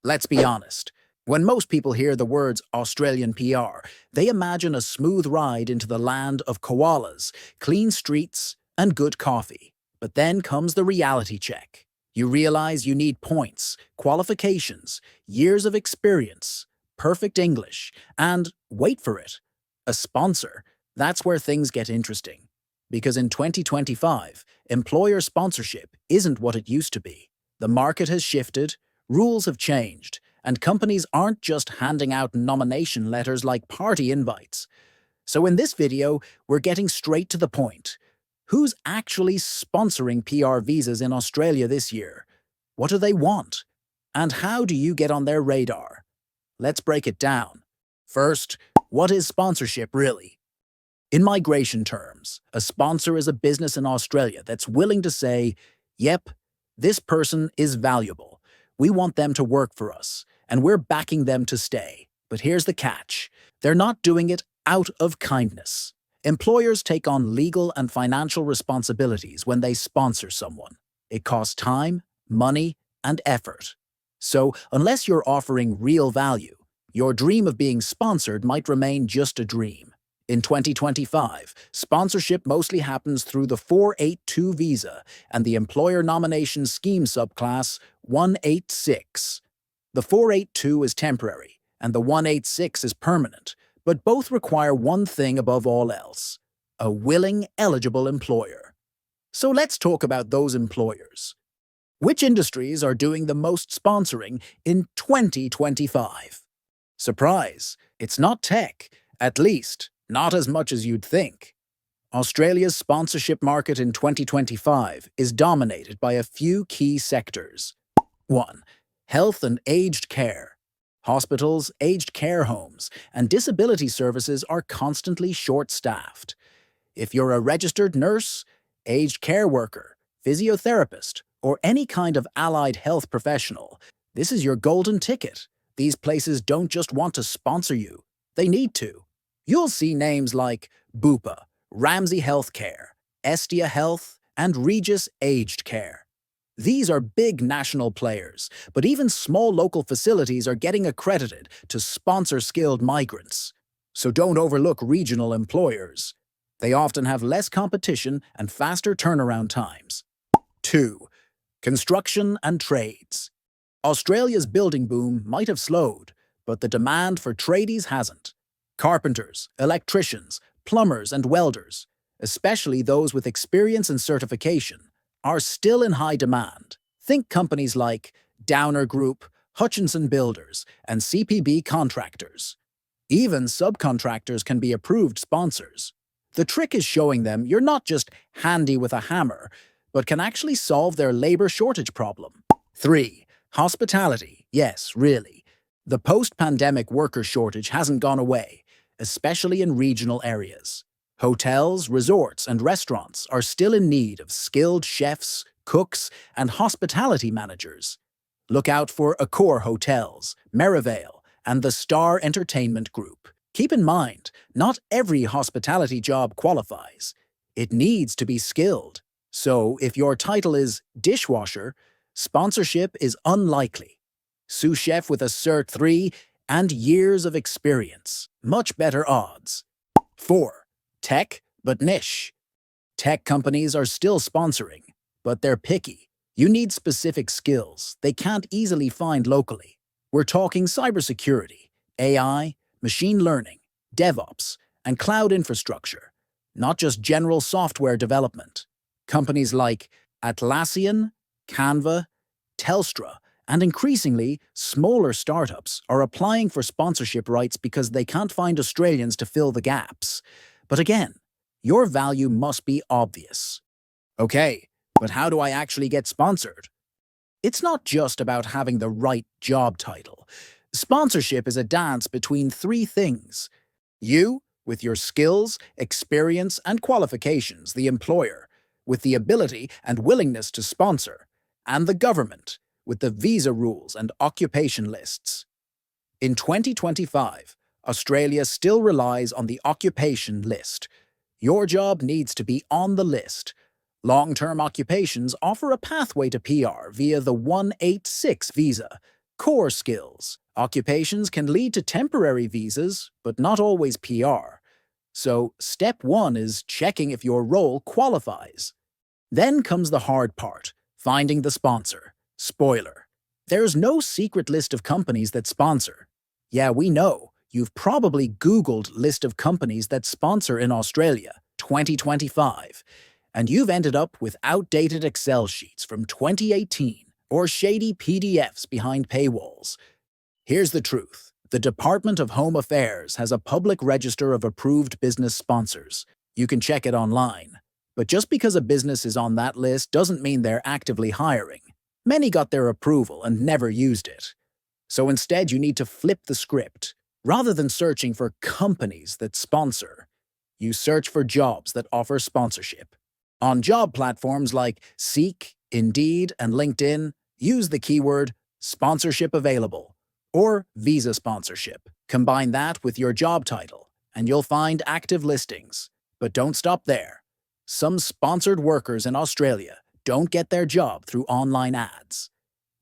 Let's be honest. When most people hear the words Australian PR, they imagine a smooth ride into the land of koalas, clean streets, and good coffee. But then comes the reality check. You realize you need points, qualifications, years of experience, perfect English, and, wait for it, a sponsor. That's where things get interesting. Because in 2025, employer sponsorship isn't what it used to be. The market has shifted, rules have changed, and companies aren't just handing out nomination letters like party invites. So in this video, we're getting straight to the point. Who's actually sponsoring PR visas in Australia this year? What do they want? And how do you get on their radar? Let's break it down. First, what is sponsorship really? In migration terms, a sponsor is a business in Australia that's willing to say, yep, this person is valuable. We want them to work for us, and we're backing them to stay. But here's the catch. They're not doing it out of kindness. Employers take on legal and financial responsibilities when they sponsor someone. It costs time, money, and effort. So, unless you're offering real value, your dream of being sponsored might remain just a dream. In 2025, sponsorship mostly happens through the 482 visa and the Employer Nomination Scheme subclass 186. The 482 is temporary, and the 186 is permanent, but both require one thing above all else: a willing, eligible employer. So let's talk about those employers. Which industries are doing the most sponsoring in 2025? Surprise, it's not tech, at least not as much as you'd think. Australia's sponsorship market in 2025 is dominated by a few key sectors. 1. Health and aged care. Hospitals, aged care homes, and disability services are constantly short-staffed. If you're a registered nurse, aged care worker, physiotherapist, or any kind of allied health professional, this is your golden ticket. These places don't just want to sponsor you, they need to. You'll see names like Bupa, Ramsay Health Care, Estia Health, and Regis Aged Care. These are big national players, but even small local facilities are getting accredited to sponsor skilled migrants. So don't overlook regional employers. They often have less competition and faster turnaround times. 2. Construction and trades. Australia's building boom might have slowed, but the demand for tradies hasn't. Carpenters, electricians, plumbers, and welders, especially those with experience and certification, are still in high demand. Think companies like Downer Group, Hutchinson Builders, and CPB Contractors. Even subcontractors can be approved sponsors. The trick is showing them you're not just handy with a hammer, but can actually solve their labor shortage problem. 3. Hospitality. Yes, really. The post-pandemic worker shortage hasn't gone away, especially in regional areas. Hotels, resorts, and restaurants are still in need of skilled chefs, cooks, and hospitality managers. Look out for Accor Hotels, Merivale, and the Star Entertainment Group. Keep in mind, not every hospitality job qualifies. It needs to be skilled. So, if your title is dishwasher, sponsorship is unlikely. Sous chef with a Cert 3 and years of experience. Much better odds. 4. Tech, but niche. Tech companies are still sponsoring, but they're picky. You need specific skills they can't easily find locally. We're talking cybersecurity, AI, machine learning, DevOps, and cloud infrastructure, not just general software development. Companies like Atlassian, Canva, Telstra, and increasingly, smaller startups are applying for sponsorship rights because they can't find Australians to fill the gaps. But again, your value must be obvious. Okay, but how do I actually get sponsored? It's not just about having the right job title. Sponsorship is a dance between three things. You, with your skills, experience, and qualifications, the employer, with the ability and willingness to sponsor, and the government, with the visa rules and occupation lists. In 2025, Australia still relies on the occupation list. Your job needs to be on the list. Long-term occupations offer a pathway to PR via the 186 visa. Core skills. Occupations can lead to temporary visas, but not always PR. So, step 1 is checking if your role qualifies. Then comes the hard part, finding the sponsor. Spoiler: there's no secret list of companies that sponsor. Yeah, we know. You've probably Googled list of companies that sponsor in Australia, 2025, and you've ended up with outdated Excel sheets from 2018 or shady PDFs behind paywalls. Here's the truth. The Department of Home Affairs has a public register of approved business sponsors. You can check it online. But just because a business is on that list doesn't mean they're actively hiring. Many got their approval and never used it. So instead, you need to flip the script. Rather than searching for companies that sponsor, you search for jobs that offer sponsorship. On job platforms like Seek, Indeed, and LinkedIn, use the keyword sponsorship available or visa sponsorship. Combine that with your job title, and you'll find active listings. But don't stop there. Some sponsored workers in Australia don't get their job through online ads.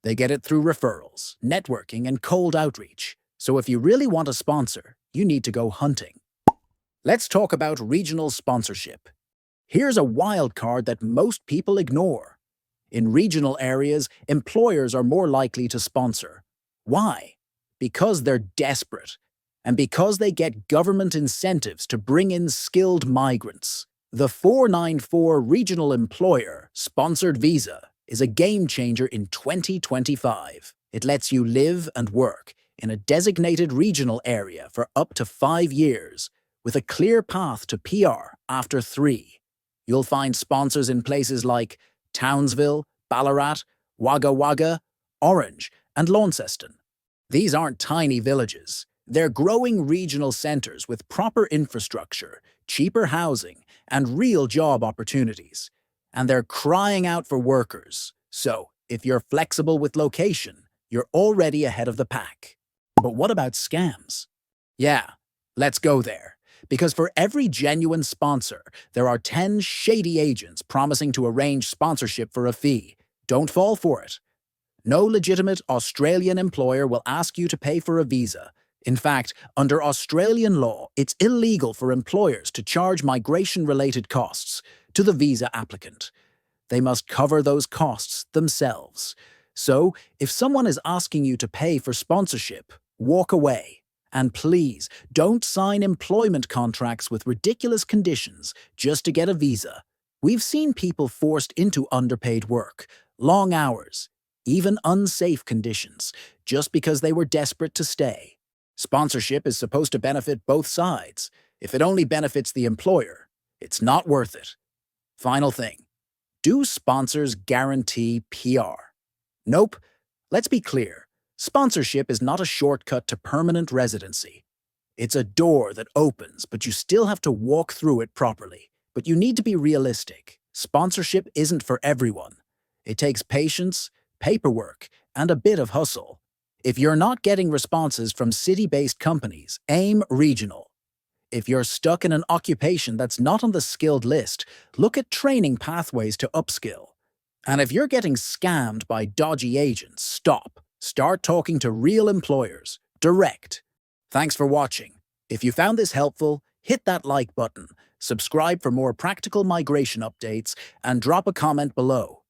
They get it through referrals, networking, and cold outreach. So if you really want a sponsor, you need to go hunting. Let's talk about regional sponsorship. Here's a wild card that most people ignore. In regional areas, employers are more likely to sponsor. Why? Because they're desperate, and because they get government incentives to bring in skilled migrants. The 494 Regional Employer Sponsored Visa is a game changer in 2025. It lets you live and work in a designated regional area for up to 5 years, with a clear path to PR after 3. You'll find sponsors in places like Townsville, Ballarat, Wagga Wagga, Orange, and Launceston. These aren't tiny villages. They're growing regional centers with proper infrastructure, cheaper housing, and real job opportunities. And they're crying out for workers. So, if you're flexible with location, you're already ahead of the pack. But what about scams? Yeah, let's go there. Because for every genuine sponsor, there are 10 shady agents promising to arrange sponsorship for a fee. Don't fall for it. No legitimate Australian employer will ask you to pay for a visa. In fact, under Australian law, it's illegal for employers to charge migration-related costs to the visa applicant. They must cover those costs themselves. So, if someone is asking you to pay for sponsorship, walk away. And please, don't sign employment contracts with ridiculous conditions just to get a visa. We've seen people forced into underpaid work, long hours, even unsafe conditions, just because they were desperate to stay. Sponsorship is supposed to benefit both sides. If it only benefits the employer, it's not worth it. Final thing. Do sponsors guarantee PR? Nope. Let's be clear. Sponsorship is not a shortcut to permanent residency. It's a door that opens, but you still have to walk through it properly. But you need to be realistic. Sponsorship isn't for everyone. It takes patience, paperwork, and a bit of hustle. If you're not getting responses from city-based companies, aim regional. If you're stuck in an occupation that's not on the skilled list, look at training pathways to upskill. And if you're getting scammed by dodgy agents, stop. Start talking to real employers, direct. Thanks for watching. If you found this helpful, hit that like button, subscribe for more practical migration updates, and drop a comment below.